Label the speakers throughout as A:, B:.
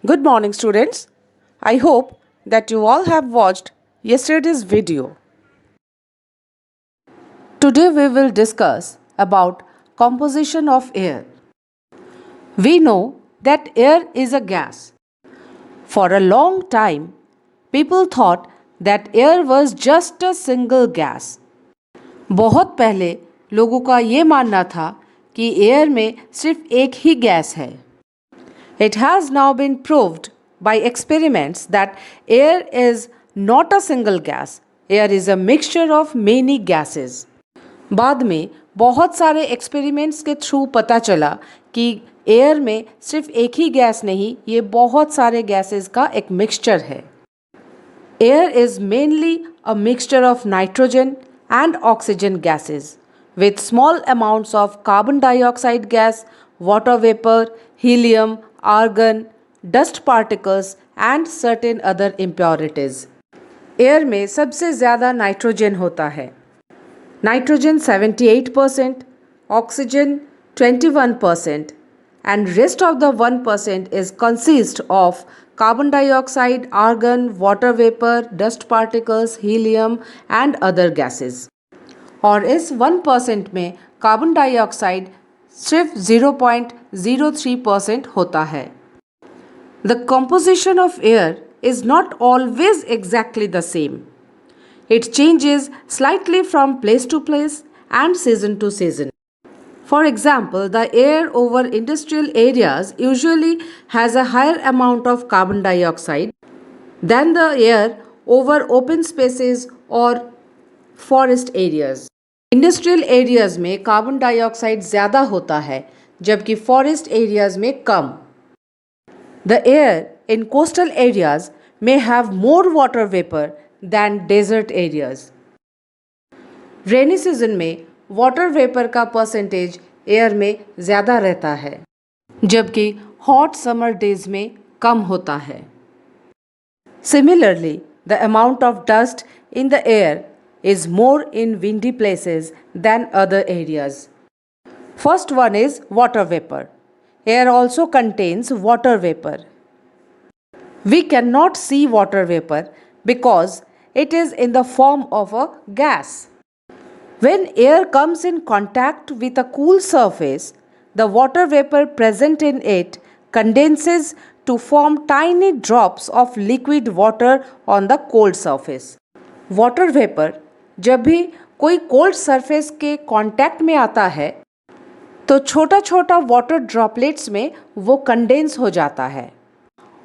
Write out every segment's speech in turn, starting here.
A: Good morning, students. I hope that you all have watched yesterday's video. Today we will discuss about composition of air. We know that air is a gas. For a long time, people thought that air was just a single gas. बहुत पहले लोगों का ये मानना था कि air में सिर्फ एक ही गैस है. It has now been proved by experiments that air is not a single gas. Air is a mixture of many gases. बाद में बहुत सारे एक्सपेरिमेंट्स के थ्रू पता चला कि एयर में सिर्फ एक ही गैस नहीं, ये बहुत सारे गैसेस का एक मिक्सचर है. Air is mainly a mixture of nitrogen and oxygen gases with small amounts of carbon dioxide gas, water vapor, helium, argon, dust particles and certain other impurities. Air में सबसे ज़्यादा नाइट्रोजन होता है. Nitrogen 78%, oxygen 21% and rest of the 1% is consist of carbon dioxide, argon, water vapor, dust particles, helium and other gases. और इस 1% में carbon dioxide सिर्फ 0.03% होता है. The composition of air is not always exactly the same. It changes slightly from place to place and season to season. For example, the air over industrial areas usually has a higher amount of carbon dioxide than the air over open spaces or forest areas. Industrial areas में carbon dioxide ज़्यादा होता है जबकि forest areas में कम. The air in coastal areas may have more water vapor than desert areas. Rainy season में water vapour का percentage air में ज़्यादा रहता है जबकि हॉट समर डेज में कम होता है. Similarly, the amount of dust in the air is more in windy places than other areas. First one is water vapor. Air also contains water vapor. We cannot see water vapor because it is in the form of a gas. When air comes in contact with a cool surface, the water vapor present in it condenses to form tiny drops of liquid water on the cold surface. Water vapor जब भी कोई cold surface के contact में आता है तो छोटा छोटा वाटर ड्रॉपलेट्स में वो कंडेंस हो जाता है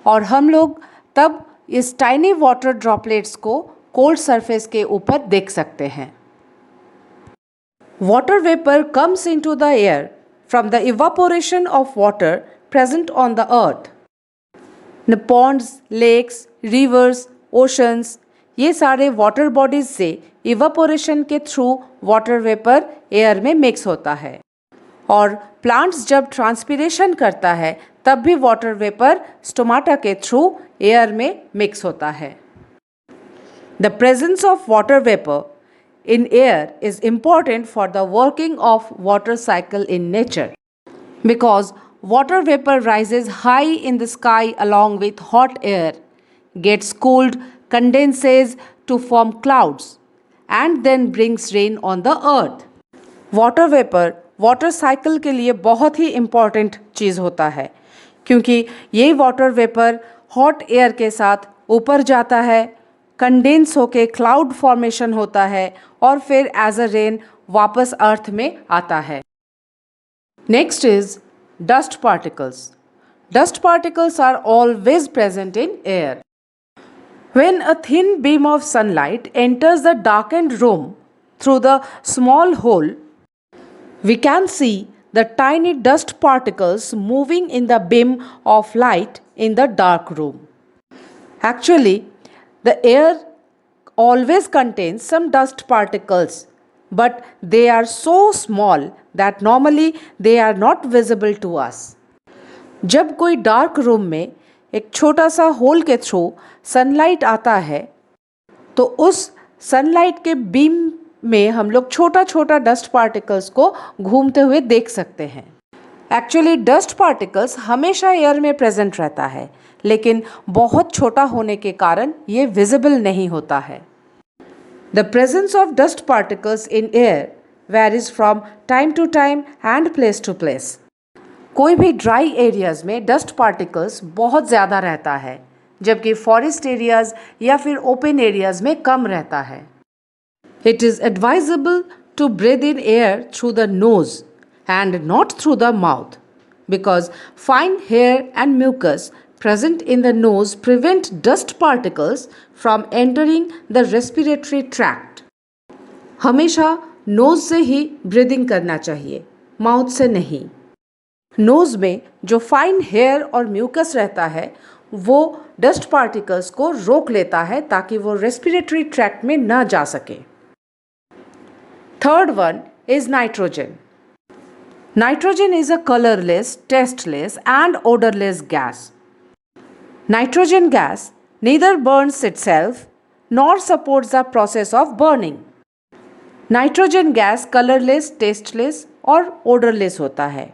A: और हम लोग तब इस टाइनी वाटर ड्रॉपलेट्स को कोल्ड सरफेस के ऊपर देख सकते हैं. Water vapour comes into the air from the evaporation of water present on the earth. Ponds, lakes, rivers, oceans, ये सारे वाटर बॉडीज से इवापोरेशन के थ्रू वाटर वेपर एयर में मिक्स होता है और प्लांट्स जब ट्रांसपिरेशन करता है तब भी वाटर वेपर स्टोमाटा के थ्रू एयर में मिक्स होता है. The presence of water vapour in air is important for the working of water cycle in nature because water vapor rises high in the sky along with hot air, gets cooled, condenses to form clouds and then brings rain on the earth. Water vapor water cycle के लिए बहुत ही important चीज़ होता है क्योंकि ये water vapour hot air के साथ ऊपर जाता है, कंडेंस होके क्लाउड फॉर्मेशन होता है और फिर एज अ रेन वापस अर्थ में आता है. Next is dust particles. Dust particles are always present in air. When a thin beam of sunlight enters the darkened room through the small hole, we can see the tiny dust particles moving in the beam of light in the dark room. Actually, the air always contains some dust particles, but they are so small that normally they are not visible to us. जब कोई dark room में एक छोटा सा whole के through sunlight आता है तो उस सनलाइट के बीम में हम लोग छोटा छोटा डस्ट पार्टिकल्स को घूमते हुए देख सकते हैं. एक्चुअली डस्ट पार्टिकल्स हमेशा एयर में प्रेजेंट रहता है, लेकिन बहुत छोटा होने के कारण ये विजिबल नहीं होता है। The presence of dust particles in air varies from time to time and place to place. कोई भी ड्राई एरियाज में डस्ट पार्टिकल्स बहुत ज़्यादा रहता है, जबकि फॉरेस्ट एरियाज या फिर ओपन एरियाज में कम रहता है। It is advisable to breathe in air through the nose and not through the mouth, because fine hair and mucus present in the nose prevent dust particles from entering the respiratory tract. हमेशा knows से ही breathing करना चाहिए, mouth से नहीं। Knows में जो fine hair और mucus रहता है वो डस्ट पार्टिकल्स को रोक लेता है ताकि वो रेस्पिरेटरी ट्रैक्ट में ना जा सके। Third one is nitrogen. Nitrogen is a colorless, tasteless, and odorless gas. Nitrogen gas neither burns itself nor supports the process of burning. Nitrogen gas colorless, tasteless और odorless होता है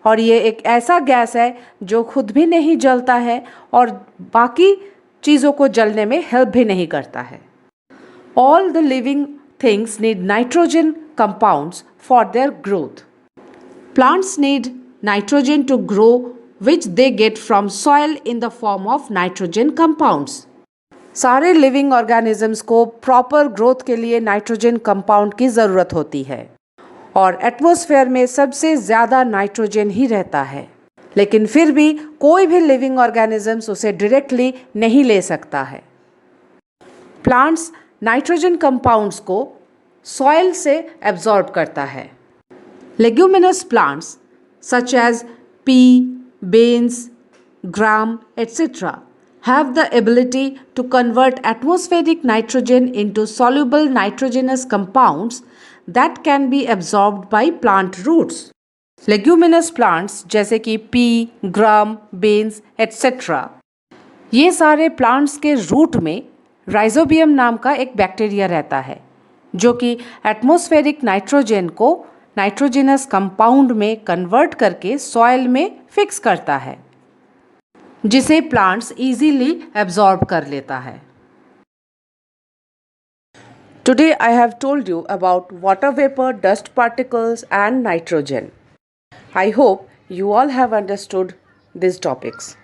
A: और ये एक ऐसा गैस है जो खुद भी नहीं जलता है और बाकी चीज़ों को जलने में हेल्प भी नहीं करता है। All the living things need nitrogen compounds for their growth. Plants need nitrogen to grow, which they get from soil in the form of nitrogen compounds. सारे लिविंग ऑर्गेनिजम्स को प्रॉपर ग्रोथ के लिए nitrogen compound की ज़रूरत होती है और atmosphere में सबसे ज़्यादा नाइट्रोजन ही रहता है, लेकिन फिर भी कोई भी लिविंग ऑर्गेनिजम्स उसे डायरेक्टली नहीं ले सकता है। प्लांट्स नाइट्रोजन कंपाउंड्स को सॉइल से एब्जॉर्ब करता है। Leguminous plants such as pea, beans, gram, etc. have the ability to convert atmospheric nitrogen into soluble nitrogenous compounds that can be absorbed by plant roots. Leguminous plants जैसे कि pea, gram, beans, etc. ये सारे plants के root में rhizobium नाम का एक bacteria रहता है जो कि एटमॉस्फेरिक नाइट्रोजन को नाइट्रोजनस कंपाउंड में कन्वर्ट करके सॉइल में फिक्स करता है, जिसे प्लांट्स इजीली एब्जॉर्ब कर लेता है। Today I have told you about water vapour, dust particles and nitrogen. I hope you all have understood these topics.